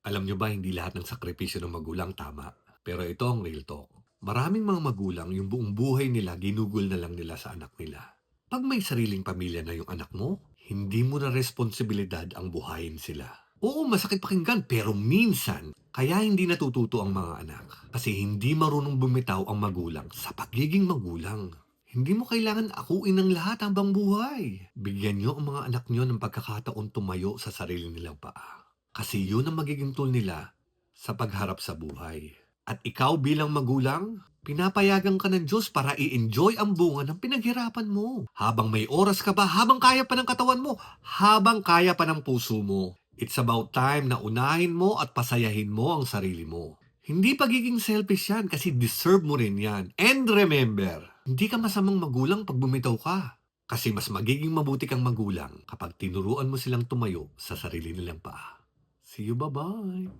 Alam nyo ba, hindi lahat ng sakripisyo ng magulang tama. Pero ito ang real talk. Maraming mga magulang yung buong buhay nila ginugol na lang nila sa anak nila. Pag may sariling pamilya na yung anak mo, hindi mo na responsibilidad ang buhayin sila. Oo, masakit pakinggan, pero minsan, kaya hindi natututo ang mga anak. Kasi hindi marunong bumitaw ang magulang sa pagiging magulang. Hindi mo kailangan akuin ng lahat habang buhay. Bigyan nyo ang mga anak nyo ng pagkakataon tumayo sa sarili nilang paa. Kasi yun ang magiging tool nila sa pagharap sa buhay. At ikaw bilang magulang, pinapayagan ka ng Diyos para i-enjoy ang bunga ng pinaghirapan mo. Habang may oras ka pa, habang kaya pa ng katawan mo, habang kaya pa ng puso mo. It's about time na unahin mo at pasayahin mo ang sarili mo. Hindi pagiging selfish yan kasi deserve mo rin yan. And remember, hindi ka masamang magulang pag bumitaw ka. Kasi mas magiging mabuti kang magulang kapag tinuruan mo silang tumayo sa sarili nilang paa. See you, bye-bye!